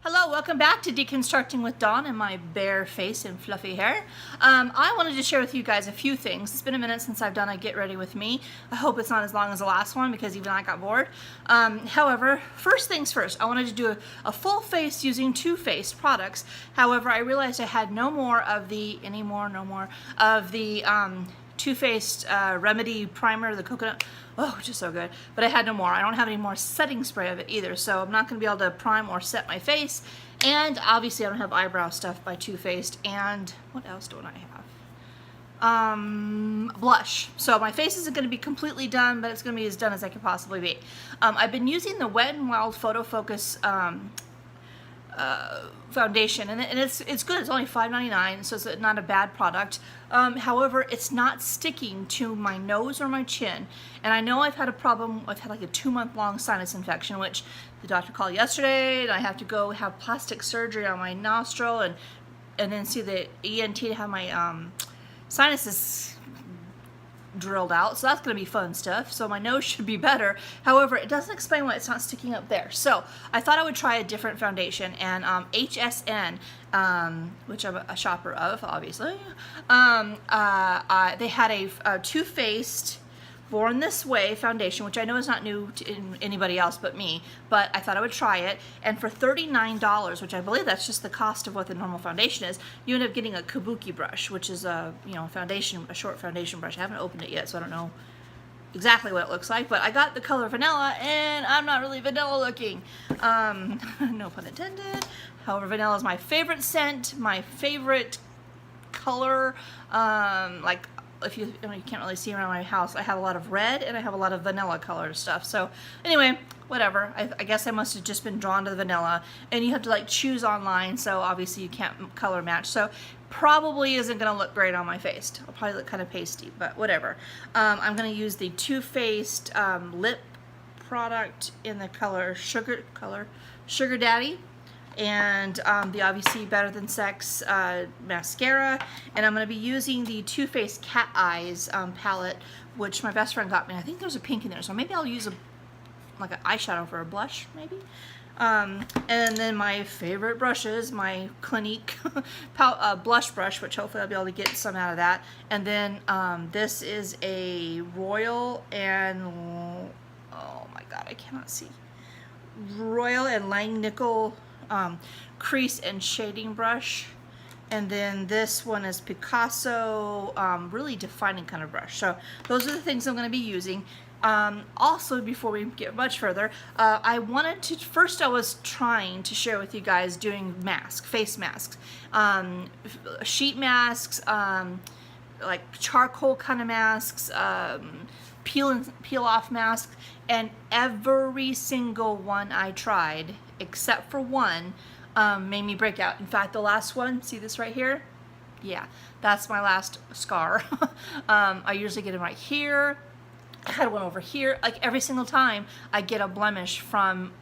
Hello, welcome back to Deconstructing with Dawn and my bare face and fluffy hair. I wanted to share with you guys a few things. It's been a minute since I've done a Get Ready With Me. I hope it's not as long as the last one because even I got bored. However, first things first, I wanted to do a full face using Too Faced products. However, I realized I had no more of the Too Faced Remedy Primer, the coconut. Oh, just so good. But I had no more. I don't have any more setting spray of it either, so I'm not going to be able to prime or set my face. And obviously I don't have eyebrow stuff by Too Faced. And what else don't I have? Blush. So my face isn't going to be completely done, but it's going to be as done as I can possibly be. I've been using the Wet n Wild Photo Focus foundation, and it's good. It's only $5.99, so it's not a bad product. However, it's not sticking to my nose or my chin, and I know I've had a problem. I've had like a 2-month-long sinus infection, which the doctor called yesterday, and I have to go have plastic surgery on my nostril and then see the ENT to have my sinuses drilled out, so that's going to be fun stuff. So my nose should be better. However, it doesn't explain why it's not sticking up there. So I thought I would try a different foundation, and HSN, which I'm a shopper of, obviously, they had a Too Faced Born This Way foundation, which I know is not new to anybody else but me, but I thought I would try it. And for $39, which I believe that's just the cost of what the normal foundation is, you end up getting a kabuki brush, which is a a short foundation brush. I haven't opened it yet, so I don't know exactly what it looks like, but I got the color vanilla, and I'm not really vanilla looking. No pun intended. However, vanilla is my favorite scent, my favorite color. If you can't really see around my house, I have a lot of red and I have a lot of vanilla colored stuff. So anyway, whatever. I guess I must have just been drawn to the vanilla, and you have to like choose online, so obviously you can't color match. So probably isn't going to look great on my face. I'll probably look kind of pasty, but whatever. I'm going to use the Too Faced lip product in the color Sugar Daddy, and the obviously Better Than Sex mascara, and I'm going to be using the Too Faced Cat Eyes palette, which my best friend got me. I think there's a pink in there, so maybe I'll use like an eyeshadow for a blush, maybe. And then my favorite brushes, my Clinique blush brush, which hopefully I'll be able to get some out of that. And then this is a Royal and, oh my god, I cannot see, Royal and Langnickel crease and shading brush, and then this one is Picasso really defining kind of brush. So those are the things I'm going to be using. Also, before we get much further, I was trying to share with you guys doing face masks, sheet masks, like charcoal kind of masks, peel off masks, and every single one I tried except for one made me break out. In fact, the last one, see this right here? Yeah, that's my last scar. I usually get them right here. I had one over here. Like every single time I get a blemish from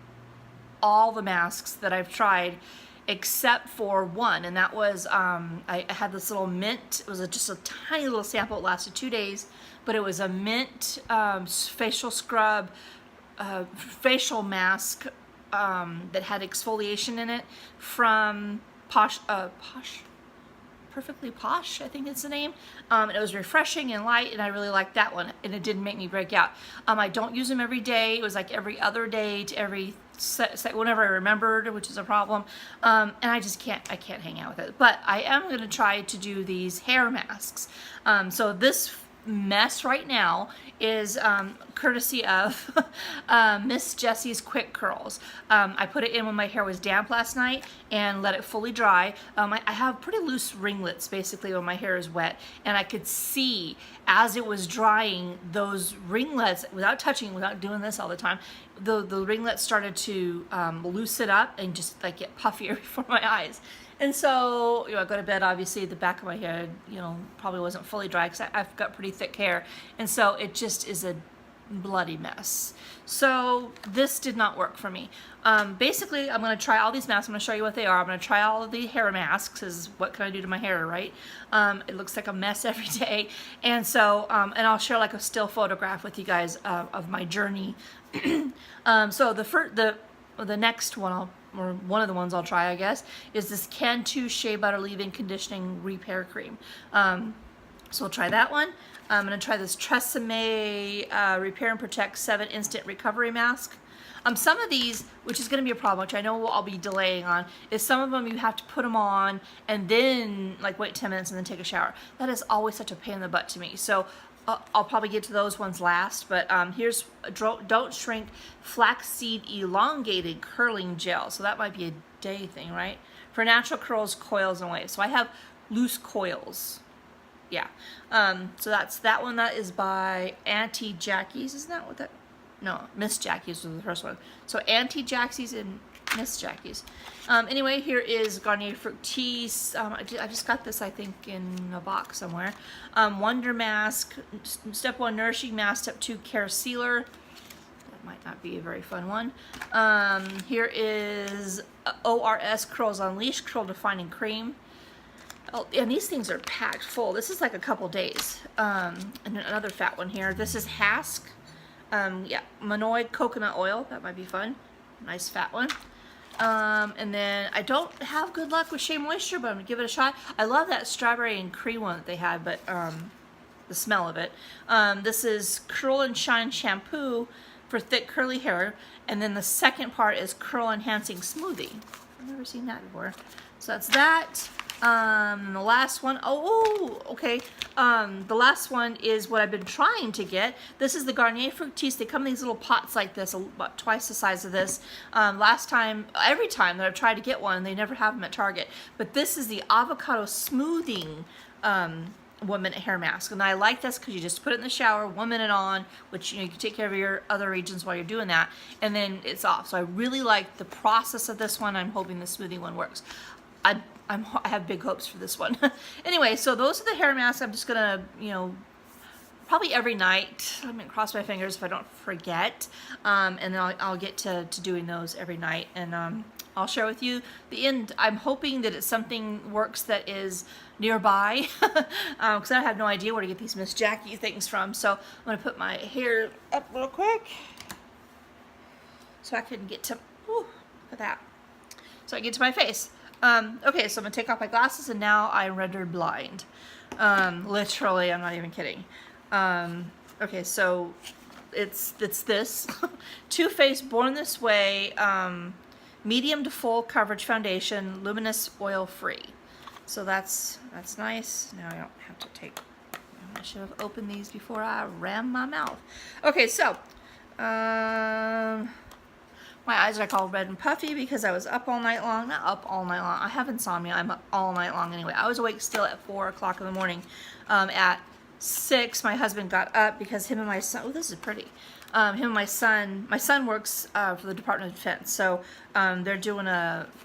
all the masks that I've tried except for one, and that was I had this little mint. It was just a tiny little sample. It lasted 2 days, but it was a mint facial scrub, facial mask that had exfoliation in it from Perfectly Posh, I think it's the name. And it was refreshing and light, and I really liked that one, and it didn't make me break out. I don't use them every day. It was like every other day to every whenever I remembered, which is a problem. And I can't hang out with it. But I am going to try to do these hair masks. So this mess right now is courtesy of Miss Jessie's Quick Curls. I put it in when my hair was damp last night and let it fully dry. I have pretty loose ringlets basically when my hair is wet, and I could see as it was drying those ringlets, without doing this all the time, the ringlets started to loosen up and just like get puffier before my eyes. And so, I go to bed, obviously, the back of my head, probably wasn't fully dry because I've got pretty thick hair. And so it just is a bloody mess. So this did not work for me. Basically, I'm going to try all these masks. I'm going to show you what they are. I'm going to try all of the hair masks, because what can I do to my hair, right? It looks like a mess every day. And so, and I'll share like a still photograph with you guys of my journey. So the the next one or one of the ones I'll try, I guess, is this Cantu Shea Butter Leave-In Conditioning Repair Cream. So we'll try that one. I'm going to try this Tresemme Repair and Protect 7 Instant Recovery Mask. Some of these, which is going to be a problem, which I know I'll be delaying on, is some of them you have to put them on and then like wait 10 minutes and then take a shower. That is always such a pain in the butt to me. So I'll probably get to those ones last, but here's Don't Shrink Flaxseed Elongated Curling Gel. So that might be a day thing, right? For natural curls, coils, and waves. So I have loose coils. Yeah. So that's that one. That is by Auntie Jackie's. Isn't that what that? No, Miss Jackie's was the first one. So Auntie Jackie's and Miss Jackie's. Anyway, here is Garnier Fructis. I just got this, I think, in a box somewhere. Wonder Mask, Step 1 Nourishing Mask, Step 2 Care Sealer. That might not be a very fun one. Here is ORS Curls Unleashed Curl Defining Cream. Oh, and these things are packed full. This is like a couple days. And another fat one here. This is Hask. Yeah, Manoid Coconut Oil. That might be fun. Nice fat one. And then I don't have good luck with Shea Moisture, but I'm going to give it a shot. I love that strawberry and cream one that they had, but the smell of it. This is Curl and Shine Shampoo for thick curly hair. And then the second part is Curl Enhancing Smoothie. I've never seen that before. So that's that. The last one, okay. The last one is what I've been trying to get. This is the Garnier Fructis. They come in these little pots like this, about twice the size of this. Every time that I've tried to get one, they never have them at Target. But this is the Avocado Smoothing 1 minute hair mask. And I like this because you just put it in the shower, 1 minute on, which you can take care of your other regions while you're doing that, and then it's off. So I really like the process of this one. I'm hoping the smoothing one works. I have big hopes for this one. Anyway, so those are the hair masks. I'm just gonna, probably every night. I'm gonna cross my fingers if I don't forget, and then I'll get to doing those every night, and I'll share with you the end. I'm hoping that it's something works that is nearby, because I have no idea where to get these Miss Jackie things from. So I'm gonna put my hair up real quick so I can get to look at that. So I get to my face. Okay, so I'm gonna take off my glasses, and now I'm rendered blind. Literally, I'm not even kidding. Okay, so it's this Too Faced Born This Way medium to full coverage foundation, luminous, oil free. So that's nice. Now I don't have to take. I should have opened these before I ram my mouth. Okay, so my eyes are called red and puffy because I was up all night long. Not up all night long. I have insomnia. I'm up all night long anyway. I was awake still at 4 o'clock in the morning. At 6, my husband got up because him and my son. Oh, this is pretty. Him and my son. My son works for the Department of Defense, so they're doing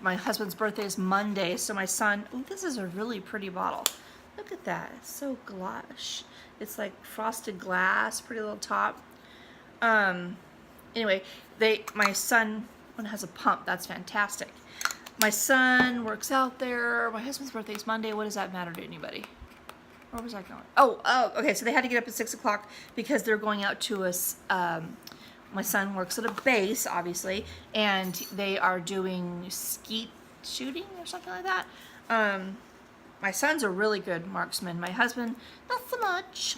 my husband's birthday is Monday, so my son. Oh, this is a really pretty bottle. Look at that. It's so gloss. It's like frosted glass. Pretty little top. Anyway, my son has a pump. That's fantastic. My son works out there. My husband's birthday is Monday. What does that matter to anybody? Where was I going? Oh, okay. So they had to get up at 6 o'clock because they're going out to my son works at a base, obviously, and they are doing skeet shooting or something like that. My son's a really good marksman. My husband, not so much.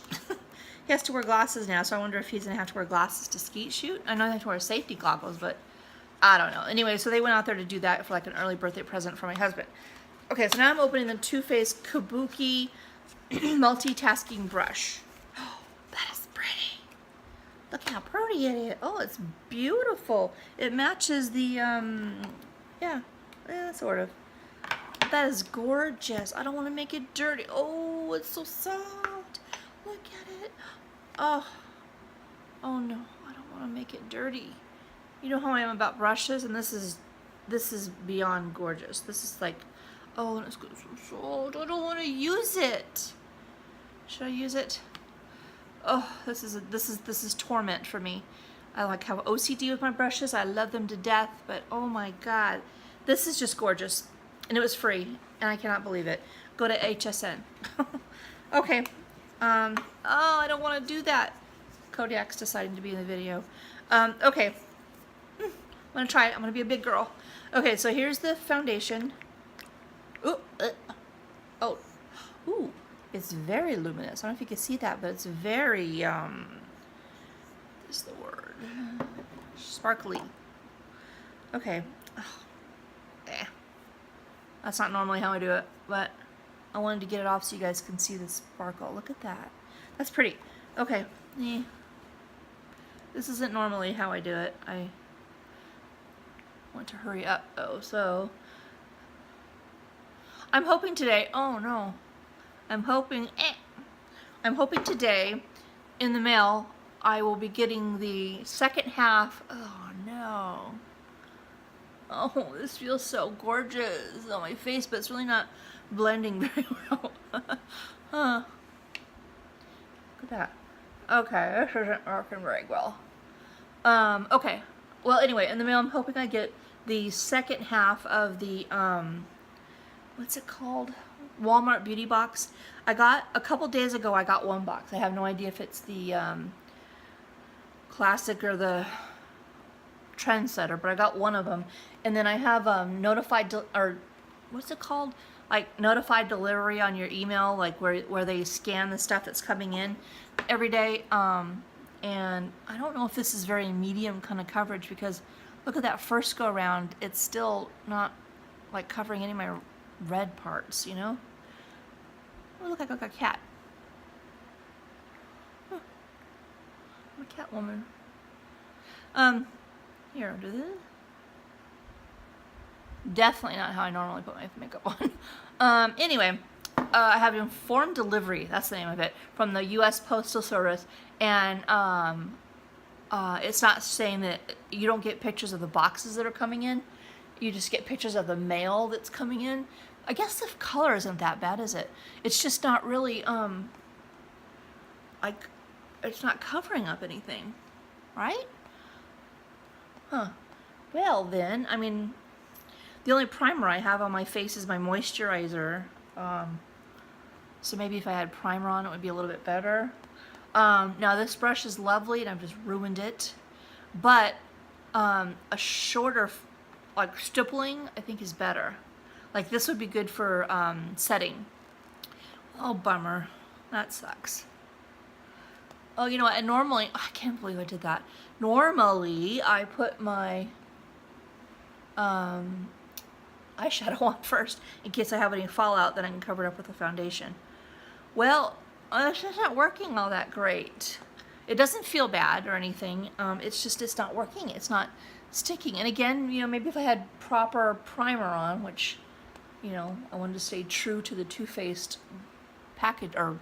He has to wear glasses now, so I wonder if he's going to have to wear glasses to skeet shoot. I know they have to wear safety goggles, but I don't know. Anyway, so they went out there to do that for like an early birthday present for my husband. Okay, so now I'm opening the Too Faced Kabuki Multitasking Brush. Oh, that is pretty. Look how pretty it is. Oh, it's beautiful. It matches the, yeah, sort of. That is gorgeous. I don't want to make it dirty. Oh, it's so soft. Look at it. Oh no, I don't want to make it dirty. You know how I am about brushes, and this is beyond gorgeous. This is like, oh, it's so soft. I don't want to use it. Should I use it? Oh, this is torment for me. I like have OCD with my brushes. I love them to death, but oh my God, this is just gorgeous, and it was free, and I cannot believe it. Go to HSN. Okay. Oh, I don't want to do that. Kodak's deciding to be in the video. Okay. gonna try it. I'm gonna be a big girl. Okay, so here's the foundation. Ooh, oh, ooh, it's very luminous. I don't know if you can see that, but it's very, is the word, sparkly. Okay, that's not normally how I do it, but I wanted to get it off so you guys can see the sparkle. Look at that. That's pretty. Okay, this isn't normally how I do it. I want to hurry up though, so I'm hoping today, oh no, I'm hoping today in the mail I will be getting the second half. Oh no. Oh, this feels so gorgeous on my face, but it's really not blending very well. Huh. Look at that. Okay, this isn't working very well. Okay. Well, anyway, in the mail I'm hoping I get the second half of the, what's it called? Walmart beauty box. I got, a couple days ago, I got one box. I have no idea if it's the, classic or the trendsetter, but I got one of them. And then I have, notified, or what's it called? Like notified delivery on your email, like where they scan the stuff that's coming in every day. And I don't know if this is very medium kind of coverage, because look at that first go around, it's still not like covering any of my red parts, you know? Oh, look, I got a cat. Huh. I'm a cat woman. Here, I'll do this. Definitely not how I normally put my makeup on. Anyway, I have informed delivery, that's the name of it, from the U.S. Postal Service, and it's not saying that you don't get pictures of the boxes that are coming in, you just get pictures of the mail that's coming in. I guess the color isn't that bad, is it? It's just not really, like, it's not covering up anything, right? Huh. Well then, I mean, the only primer I have on my face is my moisturizer. So maybe if I had primer on, it would be a little bit better. Now this brush is lovely, and I've just ruined it. But a shorter, like stippling, I think is better. Like this would be good for setting. Oh, bummer. That sucks. Oh, you know what? And normally, oh, I can't believe I did that. Normally, I put my eyeshadow on first in case I have any fallout, then I can cover it up with the foundation. Well, it's just not working all that great. It doesn't feel bad or anything. It's just, it's not working. It's not sticking. And again, you know, maybe if I had proper primer on, which, you know, I wanted to stay true to the Too Faced package or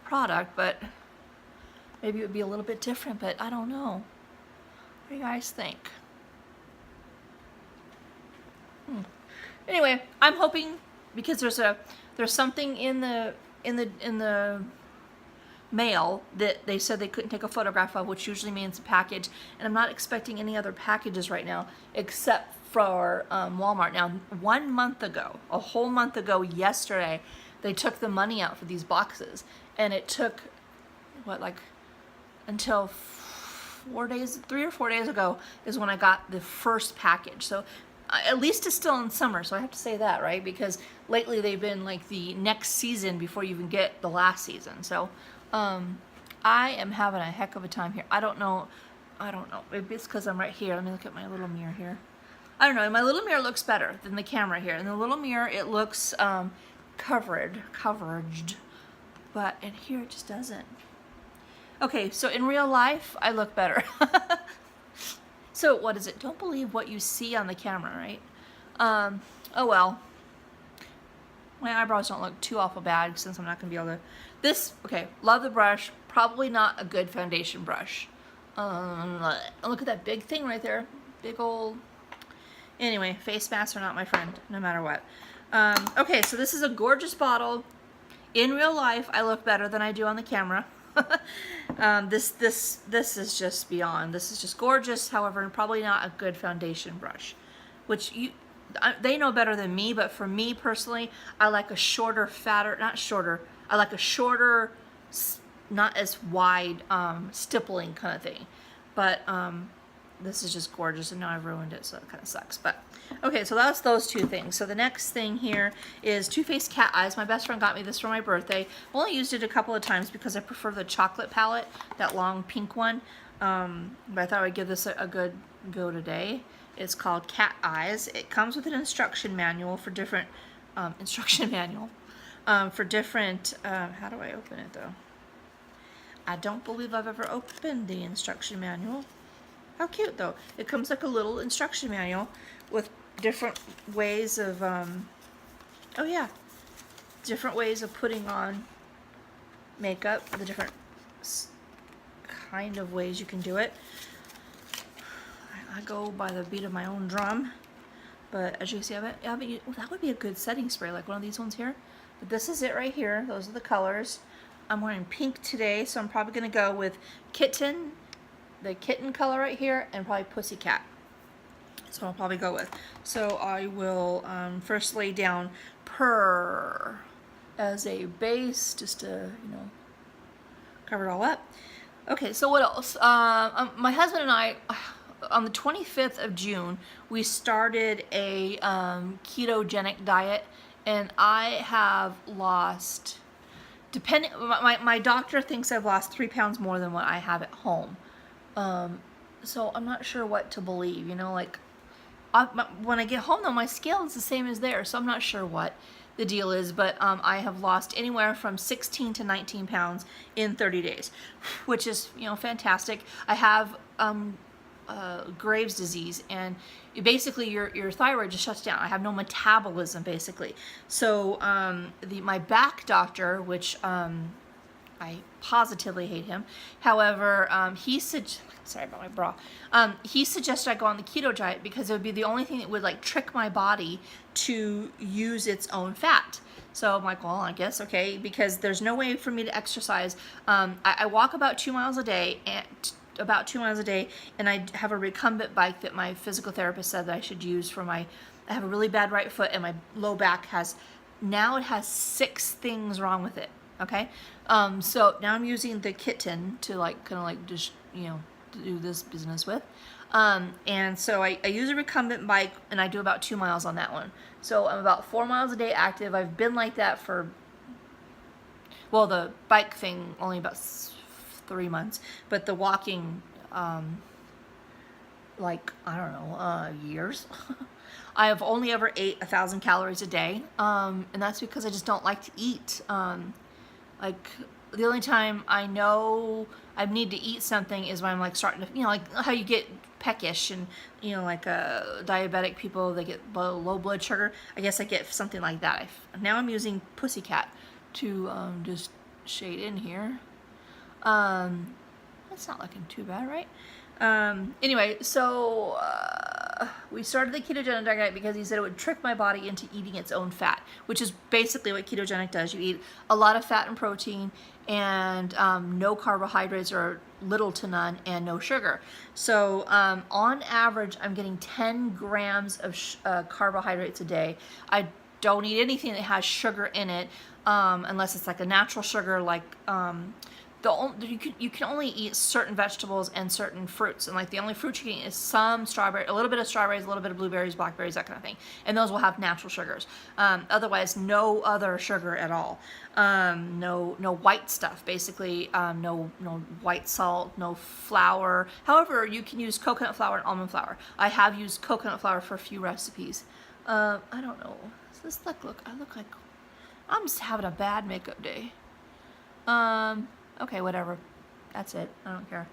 product, but maybe it would be a little bit different, but I don't know. What do you guys think? Anyway, I'm hoping, because there's something in the mail that they said they couldn't take a photograph of, which usually means a package, and I'm not expecting any other packages right now except for Walmart. Now, 1 month ago, a whole month ago yesterday, they took the money out for these boxes, and it took, what, like, until 3 or 4 days ago is when I got the first package. So at least it's still in summer, so I have to say that, right? Because lately they've been like the next season before you even get the last season. So I am having a heck of a time here. I don't know. Maybe it's because I'm right here. Let me look at my little mirror here. I don't know. My little mirror looks better than the camera here. In the little mirror, it looks coveraged, but in here it just doesn't. Okay, so in real life, I look better. So what is it? Don't believe what you see on the camera, right? Oh well. My eyebrows don't look too awful bad since I'm not going to be able to... Okay, love the brush. Probably not a good foundation brush. Look at that big thing right there. Big old... Anyway, face masks are not my friend, no matter what. Okay, so this is a gorgeous bottle. In real life, I look better than I do on the camera. This is just beyond. This is just gorgeous. However, probably not a good foundation brush, which they know better than me. But for me personally, I like a shorter, fatter, not shorter. I like a shorter, not as wide, stippling kind of thing. But this is just gorgeous, and now I've ruined it, so it kind of sucks. But okay, so that's those two things. So the next thing here is Too Faced Cat Eyes. My best friend got me this for my birthday. I only used it a couple of times because I prefer the chocolate palette, that long pink one. But I thought I'd give this a good go today. It's called Cat Eyes. It comes with an instruction manual for different how do I open it though? I don't believe I've ever opened the instruction manual. How cute though. It comes like a little instruction manual with different ways of different ways of putting on makeup, the different kind of ways you can do it. I go by the beat of my own drum, but as you can see, I haven't used, that would be a good setting spray, like one of these ones here. But this is it right here. Those are the colors. I'm wearing pink today, so I'm probably going to go with kitten, the kitten color right here, and probably pussycat. So I'll probably go with. So I will first lay down Purr as a base, just to, cover it all up. Okay, so what else? My husband and I, on the 25th of June, we started a ketogenic diet, and I have lost, my doctor thinks I've lost 3 pounds more than what I have at home. So I'm not sure what to believe, when I get home though, my scale is the same as there, so I'm not sure what the deal is, but I have lost anywhere from 16 to 19 pounds in 30 days, which is, fantastic. I have Graves' disease, and basically your thyroid just shuts down. I have no metabolism, basically. So my back doctor, which I positively hate him, however, sorry about my bra. He suggested I go on the keto diet because it would be the only thing that would trick my body to use its own fat. So I'm like, well, I guess, okay, because there's no way for me to exercise. I walk about 2 miles a day, and I have a recumbent bike that my physical therapist said that I should use for I have a really bad right foot, and my low back has 6 things wrong with it. Okay, so now I'm using the kitten to just do this business with, and so I use a recumbent bike, and I do about 2 miles on that one. So I'm about 4 miles a day active. I've been like that for, well, the bike thing only about 3 months, but the walking, I don't know, years. I have only ever ate 1,000 calories a day, and that's because I just don't like to eat. The only time I know I need to eat something is when I'm starting to, like how you get peckish, and diabetic people, they get low blood sugar. I guess I get something like that. Now I'm using Pussycat to just shade in here. That's not looking too bad, right? Anyway, so we started the ketogenic diet because he said it would trick my body into eating its own fat, which is basically what ketogenic does. You eat a lot of fat and protein, and no carbohydrates, or little to none, and no sugar. So on average, I'm getting 10 grams of carbohydrates a day. I don't eat anything that has sugar in it, unless it's like a natural sugar, like you can only eat certain vegetables and certain fruits, and the only fruit you can eat is some strawberry, a little bit of strawberries, a little bit of blueberries, blackberries, that kind of thing, and those will have natural sugars. Otherwise, no other sugar at all. No white stuff, basically. No white salt, no flour. However, you can use coconut flour and almond flour. I have used coconut flour for a few recipes. I don't know. Does this look? I look like I'm just having a bad makeup day. Okay, whatever. That's it. I don't care.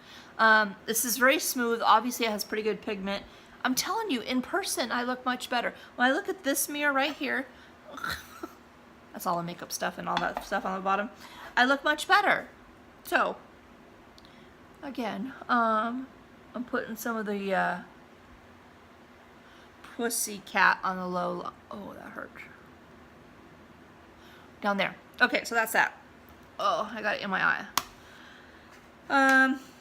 This is very smooth. Obviously, it has pretty good pigment. I'm telling you, in person, I look much better. When I look at this mirror right here, that's all the makeup stuff and all that stuff on the bottom, I look much better. So, again, I'm putting some of the Pussycat on the low. Oh, that hurt. Down there. Okay, so that's that. Oh, I got it in my eye.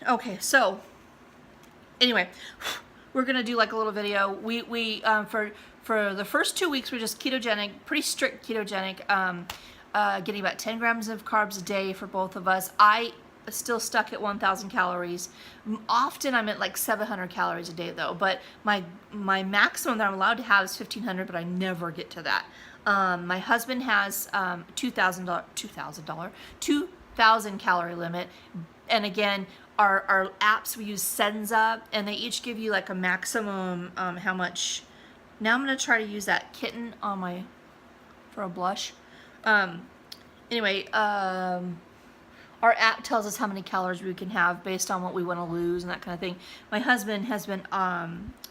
Okay, so anyway, we're gonna do a little video. We for the first 2 weeks we're just ketogenic, pretty strict ketogenic, getting about 10 grams of carbs a day for both of us. I still stuck at 1,000 calories. Often I'm at like 700 calories a day though, but my maximum that I'm allowed to have is 1,500, but I never get to that. My husband has 2,000 calorie limit, and again, our apps, we use Senza, and they each give you like a maximum how much. Now I'm gonna try to use that kitten on my for a blush. Anyway, our app tells us how many calories we can have based on what we want to lose and that kind of thing. My husband has been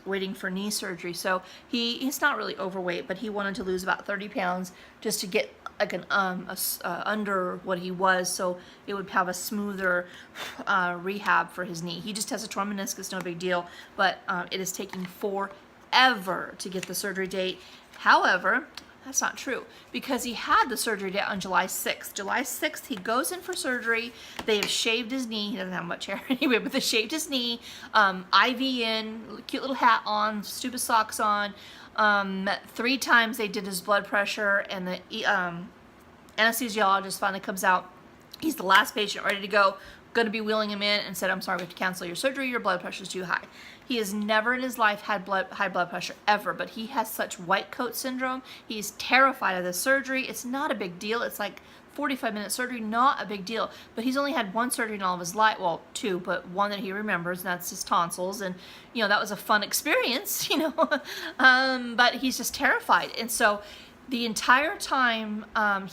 waiting for knee surgery, so he's not really overweight, but he wanted to lose about 30 pounds just to get like an under what he was, so it would have a smoother rehab for his knee. He just has a torn meniscus, no big deal, but it is taking forever to get the surgery date. However, that's not true, because he had the surgery date on July 6th. July 6th, he goes in for surgery. They have shaved his knee. He doesn't have much hair anyway, but they shaved his knee, IV in, cute little hat on, stupid socks on. 3 times they did his blood pressure, and the anesthesiologist finally comes out. He's the last patient ready to go. Going to be wheeling him in, and said, I'm sorry, we have to cancel your surgery. Your blood pressure is too high. He has never in his life had high blood pressure ever, but he has such white coat syndrome. He's terrified of the surgery. It's not a big deal. It's like 45-minute surgery, not a big deal. But he's only had 1 surgery in all of his life. Well, 2, but 1 that he remembers, and that's his tonsils. And, you know, that was a fun experience, you know. But he's just terrified. And so the entire time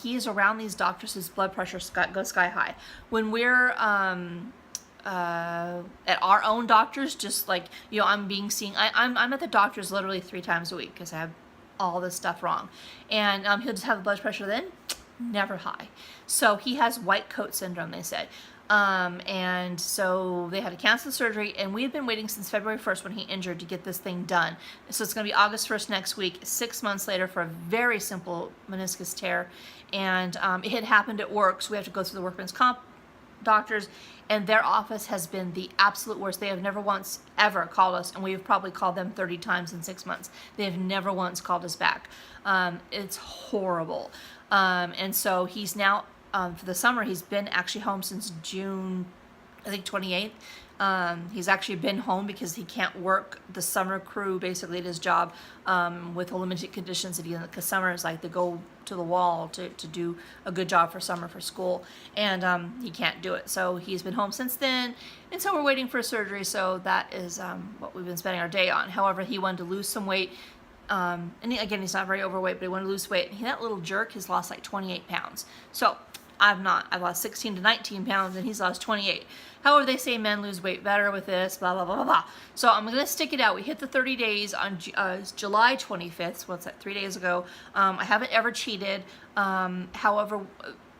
he is around these doctors, his blood pressure goes sky high. When we're at our own doctors, just like, you know, I'm at the doctor's literally 3 times a week because I have all this stuff wrong, and he'll just have the blood pressure then never high. So he has white coat syndrome, they said. And so they had to cancel the surgery, and we had been waiting since February 1st when he injured to get this thing done. So it's going to be August 1st next week, 6 months later, for a very simple meniscus tear. And it had happened at work, so we have to go through the workman's comp doctors, and their office has been the absolute worst. They have never once ever called us, and we have probably called them 30 times in 6 months. They have never once called us back. It's horrible. And so he's now, for the summer, he's been actually home since June, I think 28th. He's actually been home because he can't work the summer crew basically at his job with the limited conditions that because summer is like they go to the wall to do a good job for summer for school, and he can't do it. So he's been home since then, and so we're waiting for surgery. So that is what we've been spending our day on. However, he wanted to lose some weight. And again, he's not very overweight, but he wanted to lose weight. And that little jerk has lost like 28 pounds. So I've lost 16 to 19 pounds, and he's lost 28. However, they say men lose weight better with this, blah, blah, blah, blah, blah. So I'm going to stick it out. We hit the 30 days on July 25th. So what's that, 3 days ago? I haven't ever cheated. However,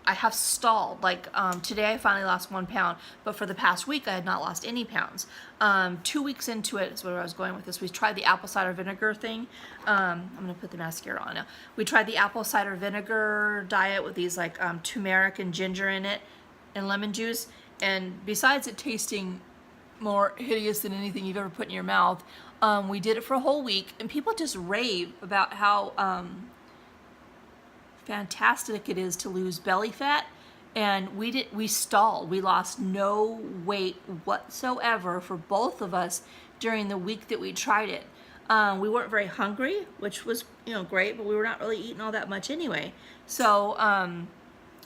I have stalled. Like today I finally lost 1 pound, but for the past week I had not lost any pounds. 2 weeks into it is where I was going with this. We tried the apple cider vinegar thing. I'm gonna put the mascara on now. We tried the apple cider vinegar diet with these like turmeric and ginger in it and lemon juice. And besides it tasting more hideous than anything you've ever put in your mouth, we did it for a whole week, and people just rave about how fantastic it is to lose belly fat. And we stalled. We lost no weight whatsoever for both of us during the week that we tried it. We weren't very hungry, which was, you know, great, but we were not really eating all that much anyway. So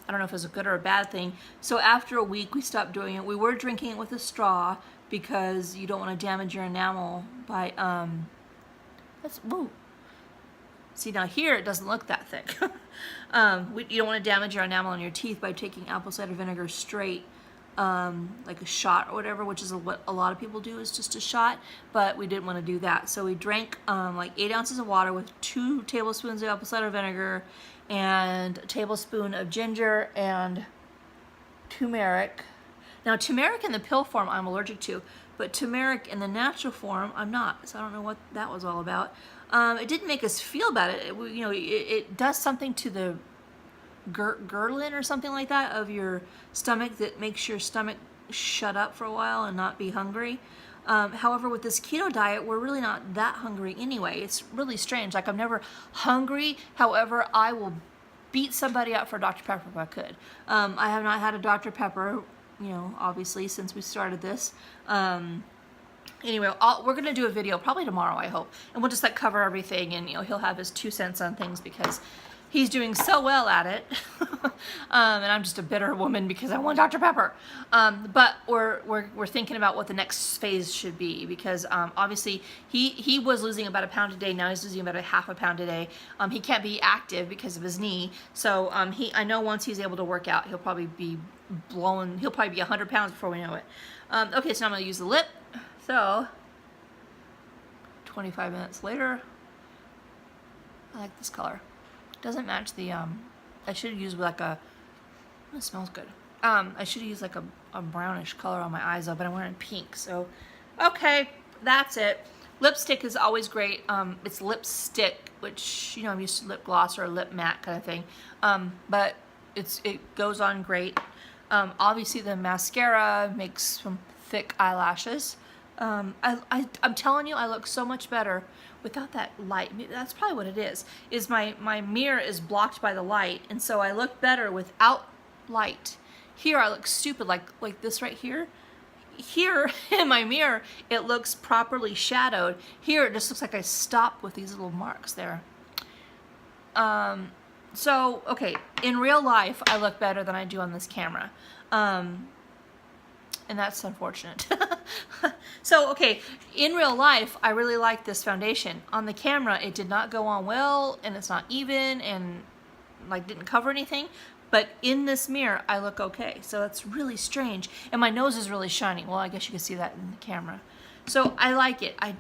I don't know if it was a good or a bad thing. So after a week, we stopped doing it. We were drinking it with a straw because you don't want to damage your enamel by See, now here it doesn't look that thick. You don't want to damage your enamel on your teeth by taking apple cider vinegar straight, like a shot or whatever, which is what a lot of people do, is just a shot, but we didn't want to do that. So we drank like 8 ounces of water with 2 tablespoons of apple cider vinegar and a tablespoon of ginger and turmeric. Now, turmeric in the pill form I'm allergic to, but turmeric in the natural form I'm not, so I don't know what that was all about. It didn't make us feel bad. It does something to the ghrelin or something like that of your stomach that makes your stomach shut up for a while and not be hungry. However, with this keto diet, we're really not that hungry anyway. It's really strange. Like, I'm never hungry. However, I will beat somebody up for Dr. Pepper if I could. I have not had a Dr. Pepper you know, obviously, since we started this. Anyway, we're going to do a video probably tomorrow, I hope. And we'll just like cover everything, and, you know, he'll have his 2 cents on things because he's doing so well at it. And I'm just a bitter woman because I want Dr. Pepper. But we're thinking about what the next phase should be, because obviously he was losing about 1 pound a day. Now he's losing about ½ a pound a day. He can't be active because of his knee. So I know once he's able to work out, he'll probably be 100 pounds before we know it. Okay, so now I'm going to use the lip. So 25 minutes later, I like this color. Doesn't match the, I should have used like a, it smells good. I should have used like a brownish color on my eyes though, but I'm wearing pink, so, okay, that's it. Lipstick is always great. It's lipstick, which, you know, I'm used to lip gloss or a lip matte kind of thing. But it goes on great. Obviously the mascara makes some thick eyelashes. I'm telling you, I look so much better without that light. That's probably what it is my mirror is blocked by the light, and so I look better without light. Here I look stupid, like this right here. Here in my mirror, it looks properly shadowed. Here it just looks like I stopped with these little marks there. So, okay, in real life, I look better than I do on this camera. And that's unfortunate. So, okay, in real life, I really like this foundation. On the camera, it did not go on well, and it's not even, and like didn't cover anything. But in this mirror, I look okay. So that's really strange. And my nose is really shiny. Well, I guess you can see that in the camera. So I like it. I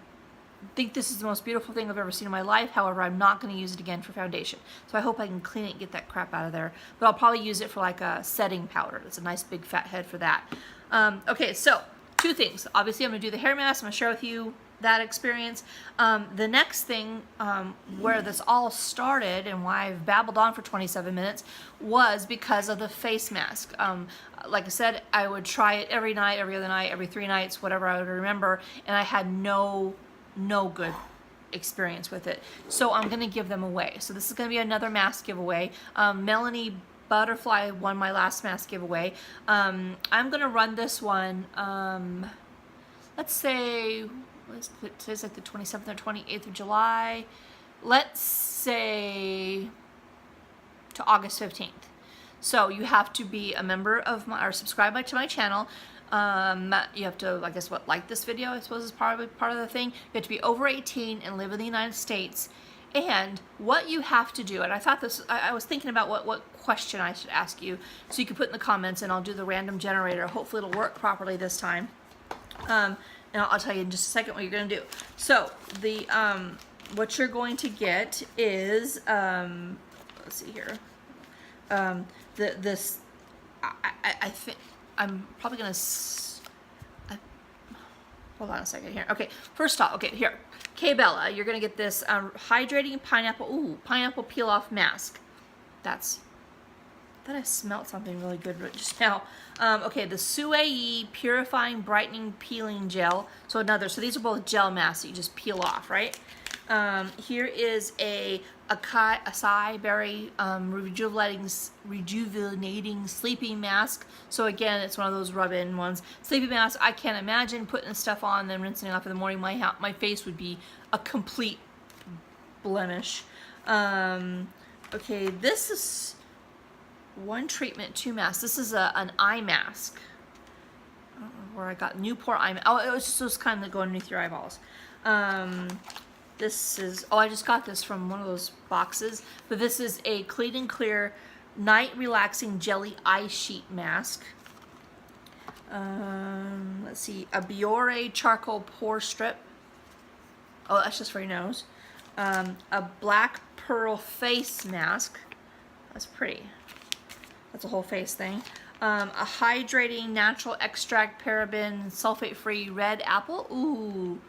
think this is the most beautiful thing I've ever seen in my life. However, I'm not going to use it again for foundation. So I hope I can clean it and get that crap out of there. But I'll probably use it for like a setting powder. It's a nice big fat head for that. Okay, so 2 things. Obviously, I'm going to do the hair mask. I'm going to share with you that experience. The next thing where this all started and why I've babbled on for 27 minutes was because of the face mask. Like I said, I would try it every night, every other night, every 3 nights, whatever I would remember, and I had no good experience with it. So I'm going to give them away. So this is going to be another mask giveaway. Melanie Butterfly won my last mask giveaway. I'm going to run this one, let's say, today's like the 27th or 28th of July. Let's say to August 15th. So you have to be a member of my, or subscribe to my channel. You have to, I guess, like this video, I suppose is part of the thing. You have to be over 18 and live in the United States. And what you have to do, and I thought this, I was thinking about what question I should ask you, so you can put in the comments, and I'll do the random generator. Hopefully it'll work properly this time. And I'll tell you in just a second what you're going to do. So the what you're going to get is let's see here. I think I'm probably going to. Hold on a second here. Okay, first off, okay, here. K-Bella, you're going to get this hydrating pineapple peel-off mask. I thought I smelled something really good just now. Okay, the Shea Purifying Brightening Peeling Gel. So these are both gel masks that you just peel off, right? Here is a acai berry rejuvenating sleeping mask. So again, it's one of those rub-in ones. Sleeping mask, I can't imagine putting stuff on, then rinsing it off in the morning. My face would be a complete blemish. Okay, this is one treatment, 2 masks. This is an eye mask. I don't know where I got Newport eye mask. Oh, it was just those kind that go underneath your eyeballs. This is, I just got this from one of those boxes, but this is a Clean and Clear Night Relaxing Jelly Eye Sheet Mask. Let's see, a Biore Charcoal Pore Strip. Oh, that's just for your nose. A Black Pearl Face Mask. That's pretty. That's a whole face thing. A Hydrating Natural Extract Paraben Sulfate-Free Red Apple. Ooh,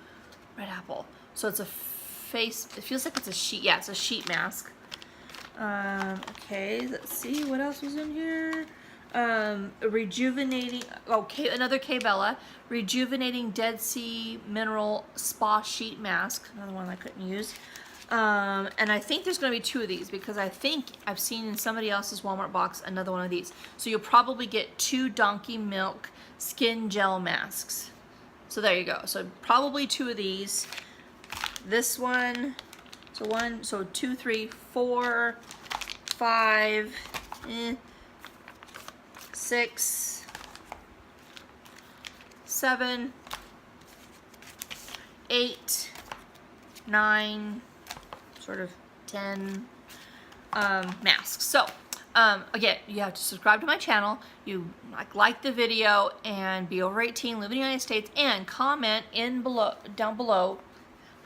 red apple. So it's a face, it feels like it's a sheet. Yeah, it's a sheet mask. Okay, let's see what else was in here. Rejuvenating, another K-Bella. Rejuvenating Dead Sea Mineral Spa Sheet Mask. Another one I couldn't use. And I think there's going to be 2 of these because I think I've seen in somebody else's Walmart box another one of these. So you'll probably get 2 donkey milk skin gel masks. So there you go. So probably 2 of these. This one, so 2, 3, 4, 5, 6, 7, 8, 9, sort of 10 masks. So again, you have to subscribe to my channel, you like the video, and be over 18, live in the United States, and comment down below.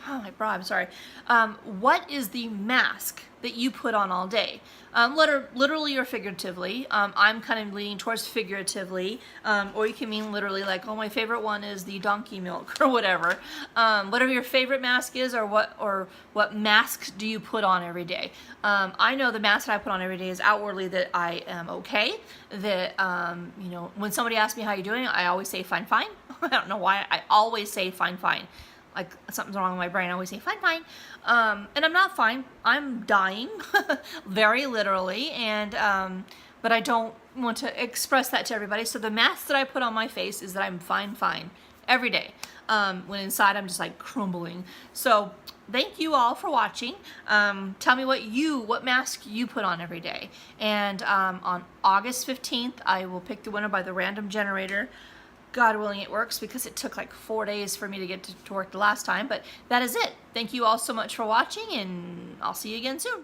Oh my bra, I'm sorry. What is the mask that you put on all day? Literally or figuratively. I'm kind of leaning towards figuratively, or you can mean literally, like, oh, my favorite one is the donkey milk or whatever. Whatever your favorite mask is, or what mask do you put on every day? I know the mask that I put on every day is outwardly that I am okay. That you know, when somebody asks me how you're doing, I always say fine, fine. I don't know why. I always say fine, fine. Like something's wrong with my brain, I always say fine, fine. And I'm not fine. I'm dying, very literally, and but I don't want to express that to everybody. So the mask that I put on my face is that I'm fine, fine, every day. When inside I'm just like crumbling. So thank you all for watching. Tell me what mask you put on every day. And on August 15th, I will pick the winner by the random generator. God willing it works, because it took like 4 days for me to get to work the last time. But that is it. Thank you all so much for watching, and I'll see you again soon.